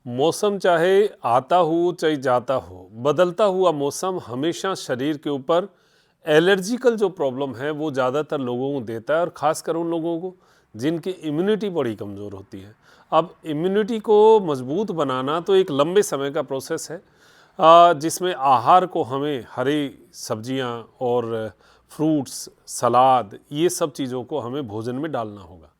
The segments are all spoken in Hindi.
मौसम चाहे आता हो चाहे जाता हो, बदलता हुआ मौसम हमेशा शरीर के ऊपर एलर्जिकल जो प्रॉब्लम है वो ज़्यादातर लोगों को देता है, और ख़ासकर उन लोगों को जिनकी इम्यूनिटी बड़ी कमज़ोर होती है। अब इम्यूनिटी को मजबूत बनाना तो एक लंबे समय का प्रोसेस है, जिसमें आहार को हमें हरी सब्जियां और फ्रूट्स, सलाद, ये सब चीज़ों को हमें भोजन में डालना होगा।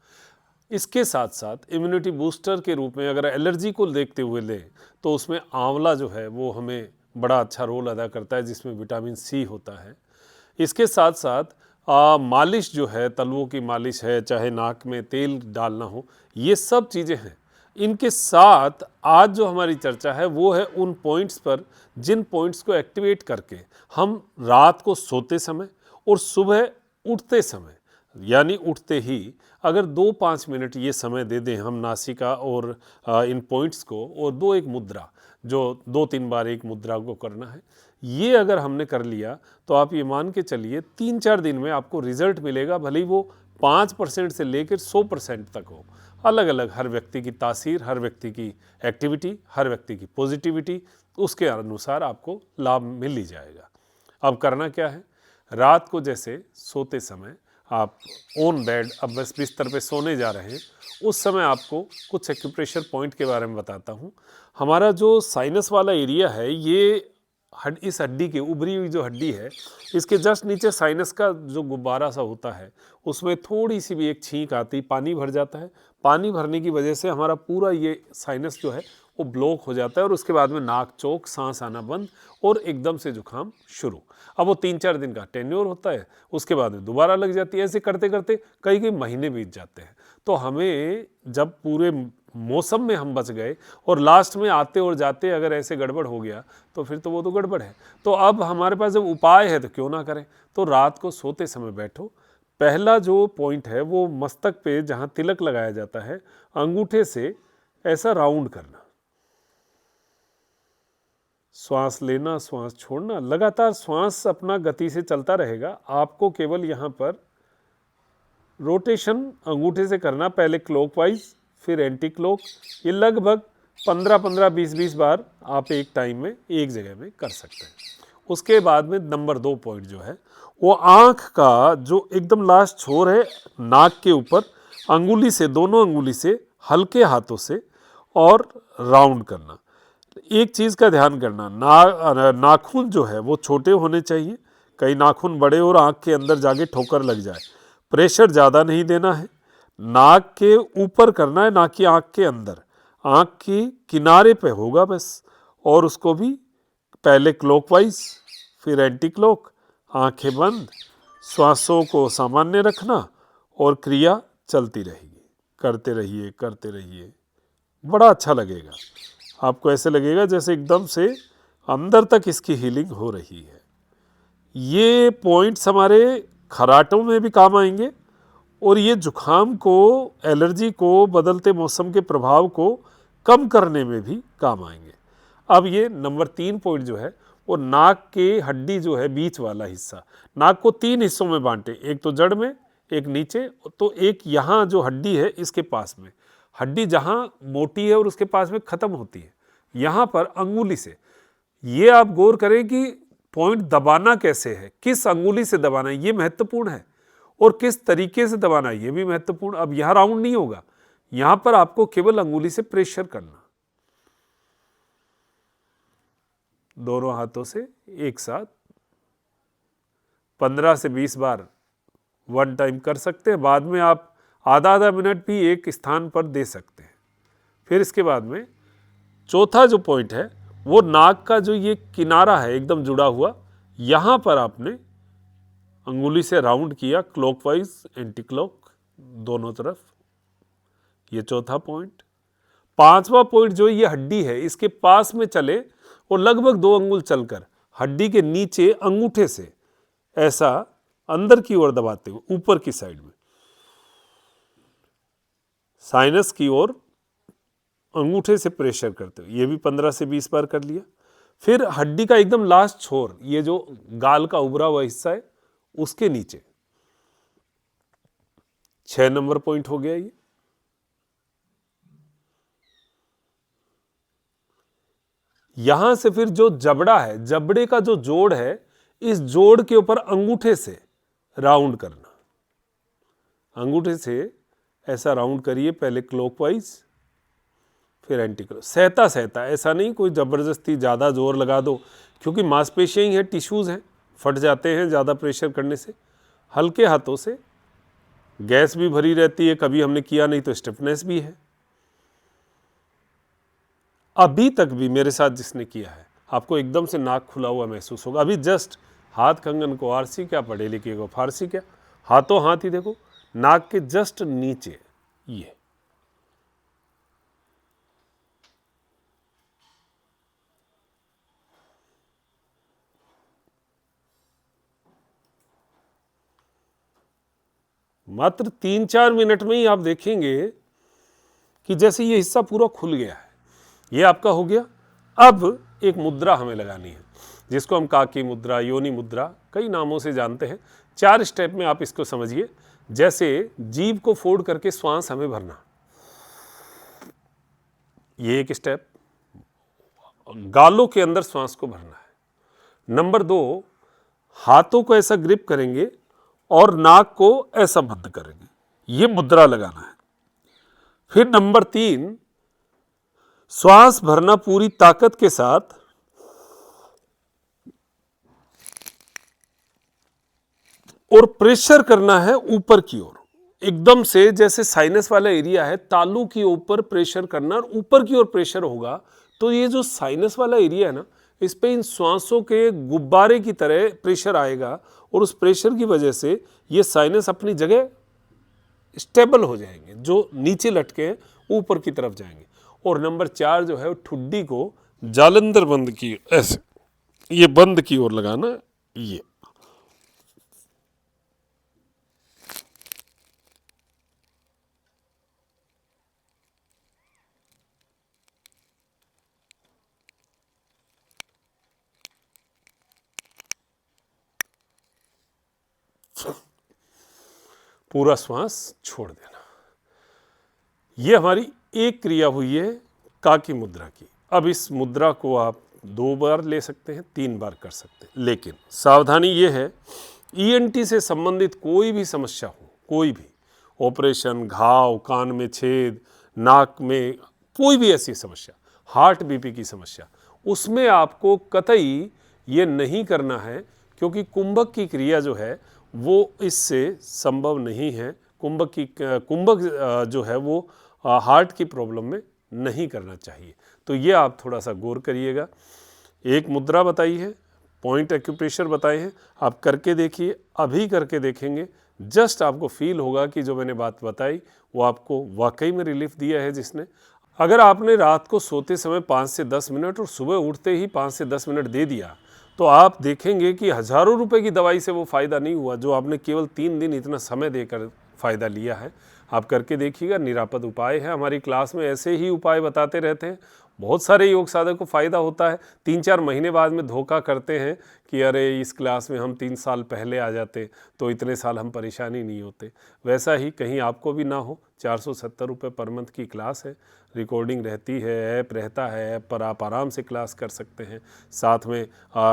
इसके साथ साथ इम्यूनिटी बूस्टर के रूप में अगर एलर्जी को देखते हुए लें तो उसमें आंवला जो है वो हमें बड़ा अच्छा रोल अदा करता है, जिसमें विटामिन सी होता है। इसके साथ साथ मालिश जो है, तलवों की मालिश है, चाहे नाक में तेल डालना हो, ये सब चीज़ें हैं। इनके साथ आज जो हमारी चर्चा है वो है उन पॉइंट्स पर जिन पॉइंट्स को एक्टिवेट करके हम रात को सोते समय और सुबह उठते समय, यानी उठते ही अगर 2-5 मिनट ये समय दे दें हम नासिका और इन पॉइंट्स को, और दो एक मुद्रा जो 2-3 बार एक मुद्रा को करना है, ये अगर हमने कर लिया तो आप ये मान के चलिए 3-4 दिन में आपको रिजल्ट मिलेगा। भले ही वो 5% से लेकर 100% तक हो। अलग अलग हर व्यक्ति की तासीर, हर व्यक्ति की एक्टिविटी, हर व्यक्ति की पॉजिटिविटी, उसके अनुसार आपको लाभ मिल ही जाएगा। अब करना क्या है, रात को जैसे सोते समय आप ऑन बेड, अब बस बिस्तर पे सोने जा रहे हैं, उस समय आपको कुछ एक्यूप्रेशर पॉइंट के बारे में बताता हूँ। हमारा जो साइनस वाला एरिया है, ये इस हड्डी की उभरी हुई जो हड्डी है, इसके जस्ट नीचे साइनस का जो गुब्बारा सा होता है, उसमें थोड़ी सी भी एक छींक आती, पानी भर जाता है। पानी भरने की वजह से हमारा पूरा ये साइनस जो है वो ब्लॉक हो जाता है, और उसके बाद में नाक चौक, सांस आना बंद, और एकदम से जुकाम शुरू। अब वो 3-4 दिन का टेन्योर होता है, उसके बाद में दोबारा लग जाती है। ऐसे करते करते कई कई महीने बीत जाते हैं। तो हमें जब पूरे मौसम में हम बच गए और लास्ट में आते और जाते अगर ऐसे गड़बड़ हो गया तो फिर तो वो तो गड़बड़ है। तो अब हमारे पास जब उपाय है तो क्यों ना करें। तो रात को सोते समय बैठो, पहला जो पॉइंट है वो मस्तक पे जहाँ तिलक लगाया जाता है, अंगूठे से ऐसा राउंड करना, श्वास लेना, श्वास छोड़ना, लगातार श्वास अपना गति से चलता रहेगा। आपको केवल यहाँ पर रोटेशन अंगूठे से करना, पहले क्लॉकवाइज फिर एंटी क्लॉक। ये लगभग 15-15, 20-20 बार आप एक टाइम में एक जगह में कर सकते हैं। उसके बाद में नंबर 2 पॉइंट जो है वो आँख का जो एकदम लास्ट छोर है, नाक के ऊपर अंगुली से, दोनों अंगुली से हल्के हाथों से और राउंड करना। एक चीज़ का ध्यान करना, नाखून जो है वो छोटे होने चाहिए। कई नाखून बड़े और आँख के अंदर जाके ठोकर लग जाए। प्रेशर ज़्यादा नहीं देना है, नाक के ऊपर करना है, ना कि आँख के अंदर। आँख के किनारे पे होगा बस। और उसको भी पहले क्लॉकवाइज फिर एंटी क्लॉक, आँखें बंद, श्वासों को सामान्य रखना और क्रिया चलती रहेगी। करते रहिए करते रहिए, बड़ा अच्छा लगेगा। आपको ऐसे लगेगा जैसे एकदम से अंदर तक इसकी हीलिंग हो रही है। ये पॉइंट्स हमारे खराटों में भी काम आएंगे, और ये जुखाम को, एलर्जी को, बदलते मौसम के प्रभाव को कम करने में भी काम आएंगे। अब ये नंबर 3 पॉइंट जो है वो नाक के हड्डी जो है, बीच वाला हिस्सा, नाक को 3 हिस्सों में बांटे, एक तो जड़ में, एक नीचे, तो एक यहाँ जो हड्डी है इसके पास में। हड्डी जहाँ मोटी है और उसके पास में ख़त्म होती है, यहाँ पर अंगुली से, ये आप गौर करें कि पॉइंट दबाना कैसे है, किस अंगुली से दबाना है, ये महत्वपूर्ण है, और किस तरीके से दबाना है ये भी महत्वपूर्ण। अब यहाँ राउंड नहीं होगा, यहाँ पर आपको केवल अंगुली से प्रेशर करना, दोनों हाथों से एक साथ 15 से 20 बार वन टाइम कर सकते हैं। बाद में आप आधा आधा मिनट भी एक स्थान पर दे सकते हैं। फिर इसके बाद में चौथा जो पॉइंट है वो नाक का जो ये किनारा है एकदम जुड़ा हुआ, यहाँ पर आपने अंगुली से राउंड किया, क्लॉकवाइज एंटी क्लॉक दोनों तरफ। ये चौथा पॉइंट। पांचवा पॉइंट जो ये हड्डी है इसके पास में चले और लगभग 2 अंगुल चलकर हड्डी के नीचे अंगूठे से ऐसा अंदर की ओर दबाते हुए ऊपर की साइड में साइनस की ओर अंगूठे से प्रेशर करते हुए, ये भी 15 से 20 बार कर लिया। फिर हड्डी का एकदम लास्ट छोर, ये जो गाल का उभरा हुआ हिस्सा है उसके नीचे, 6 नंबर पॉइंट हो गया ये। यहां से फिर जो जबड़ा है, जबड़े का जो जोड़ है, इस जोड़ के ऊपर अंगूठे से राउंड करना। अंगूठे से ऐसा राउंड करिए, पहले क्लॉकवाइज फिर एंटी क्लॉक, सहता सहता, ऐसा नहीं कोई ज़बरदस्ती ज़्यादा जोर लगा दो, क्योंकि मांसपेशियाँ ही हैं, टिश्यूज़ हैं, फट जाते हैं ज़्यादा प्रेशर करने से। हल्के हाथों से, गैस भी भरी रहती है, कभी हमने किया नहीं तो स्टिफनेस भी है। अभी तक भी मेरे साथ जिसने किया है, आपको एकदम से नाक खुला हुआ महसूस होगा। अभी जस्ट हाथ कंगन को आरसी क्या, पढ़े लिखे को फारसी क्या, हाथों हाथ ही देखो, नाक के जस्ट नीचे ये। मात्र 3-4 मिनट में ही आप देखेंगे कि जैसे ये हिस्सा पूरा खुल गया है। ये आपका हो गया। अब एक मुद्रा हमें लगानी है, जिसको हम काकी मुद्रा, योनि मुद्रा, कई नामों से जानते हैं। 4 स्टेप में आप इसको समझिए। जैसे जीभ को फोड़ करके श्वास हमें भरना, ये एक स्टेप। गालों के अंदर श्वास को भरना है। नंबर 2, हाथों को ऐसा ग्रिप करेंगे और नाक को ऐसा बंद करेंगे, ये मुद्रा लगाना है। फिर नंबर 3, श्वास भरना पूरी ताकत के साथ, और प्रेशर करना है ऊपर की ओर, एकदम से जैसे साइनस वाला एरिया है, तालू के ऊपर प्रेशर करना और ऊपर की ओर प्रेशर होगा तो ये जो साइनस वाला एरिया है ना, इस पे इन श्वासों के गुब्बारे की तरह प्रेशर आएगा और उस प्रेशर की वजह से ये साइनस अपनी जगह स्टेबल हो जाएंगे, जो नीचे लटके हैं ऊपर की तरफ जाएंगे। और नंबर 4 जो है वो ठुड्डी को जालंधर बंद की, ऐसे ये बंद की ओर लगाना, ये। पूरा श्वास छोड़ देना। ये हमारी एक क्रिया हुई है काकी मुद्रा की। अब इस मुद्रा को आप 2 बार ले सकते हैं, 3 बार कर सकते हैं, लेकिन सावधानी ये है, ईएनटी से संबंधित कोई भी समस्या हो, कोई भी ऑपरेशन, घाव, कान में छेद, नाक में कोई भी ऐसी समस्या, हार्ट बीपी की समस्या, उसमें आपको कतई ये नहीं करना है, क्योंकि कुंभक की क्रिया जो है वो इससे संभव नहीं है। कुंभक जो है वो हार्ट की प्रॉब्लम में नहीं करना चाहिए। तो ये आप थोड़ा सा गौर करिएगा। एक मुद्रा बताई है, पॉइंट एक्यूप्रेशर बताए हैं, आप करके देखिए। अभी करके देखेंगे, जस्ट आपको फील होगा कि जो मैंने बात बताई वो आपको वाकई में रिलीफ दिया है जिसने। अगर आपने रात को सोते समय 5 से 10 मिनट और सुबह उठते ही 5 से 10 मिनट दे दिया, तो आप देखेंगे कि हज़ारों रुपए की दवाई से वो फ़ायदा नहीं हुआ जो आपने केवल 3 दिन इतना समय देकर फ़ायदा लिया है। आप करके देखिएगा, निरापद उपाय है। हमारी क्लास में ऐसे ही उपाय बताते रहते हैं। बहुत सारे योग साधक को फ़ायदा होता है। 3-4 महीने बाद में धोखा करते हैं कि अरे इस क्लास में हम 3 साल पहले आ जाते तो इतने साल हम परेशानी नहीं होते। वैसा ही कहीं आपको भी ना हो। 470 रुपये पर मंथ की क्लास है, रिकॉर्डिंग रहती है, ऐप रहता है, ऐप पर आप आराम से क्लास कर सकते हैं। साथ में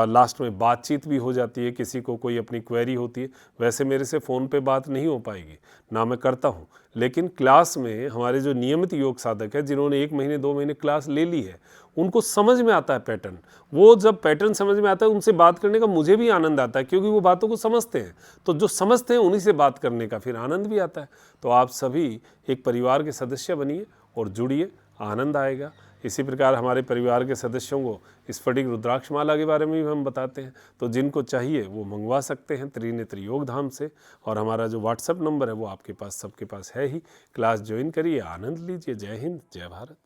लास्ट में बातचीत भी हो जाती है, किसी को कोई अपनी क्वेरी होती है। वैसे मेरे से फ़ोन पे बात नहीं हो पाएगी, ना मैं करता हूँ, लेकिन क्लास में हमारे जो नियमित योग साधक हैं, जिन्होंने 1 महीने 2 महीने क्लास ले ली है, उनको समझ में आता है पैटर्न। वो जब पैटर्न समझ में आता है, उनसे बात करने का मुझे भी आनंद आता है, क्योंकि वो बातों को समझते हैं। तो जो समझते हैं उन्हीं से बात करने का फिर आनंद भी आता है। तो आप सभी एक परिवार के सदस्य बनिए और जुड़िए, आनंद आएगा। इसी प्रकार हमारे परिवार के सदस्यों को स्फटिक रुद्राक्ष माला के बारे में भी हम बताते हैं, तो जिनको चाहिए वो मंगवा सकते हैं त्रिनेत्र योग धाम से। और हमारा जो व्हाट्सएप नंबर है वो आपके पास, सबके पास है ही। क्लास ज्वाइन करिए, आनंद लीजिए। जय हिंद, जय भारत।